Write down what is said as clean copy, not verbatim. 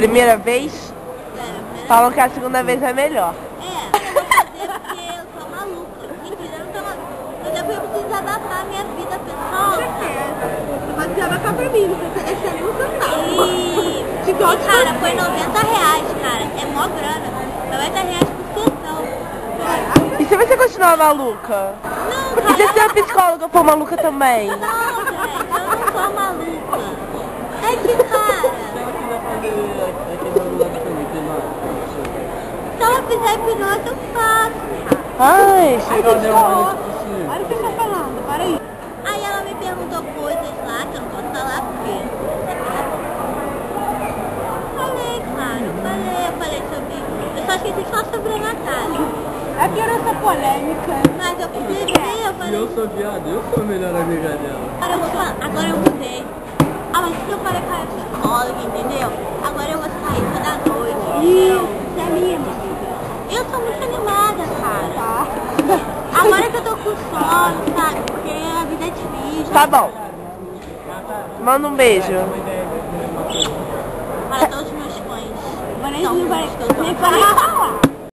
Primeira vez? Falam que a segunda vez é melhor. É, eu vou fazer porque eu sou maluca. Mentira, eu não sou maluca. Eu depois preciso adaptar a minha vida pessoal. Você pode desabafar pra mim, esse é muito centavo. E, cara, foi R$90, cara. É mó grana. R$90 por sessão. E se você continuar maluca? Não, E se a sua psicóloga for maluca também? não, gente, eu não sou maluca. É que, cara, se ela fizer hipnose, eu faço. Ai, Olha o que você tá falando, para aí. Aí ela me perguntou coisas lá que eu não posso falar porque... Eu falei sobre... Eu só esqueci só sobre a Natália. Eu quero essa polêmica. Mas eu expliquei, eu falei... Eu sou viado, eu sou a melhor amiga dela. Agora eu mudei. Ah, mas se eu falei com a psicóloga, entendeu? Agora eu vou sair toda noite. Você é minha. Eu sou muito animada, cara. Agora que eu tô com sono, sabe? Porque a vida é difícil. tá bom. Manda um beijo. Para todos os meus fãs. Nem falar.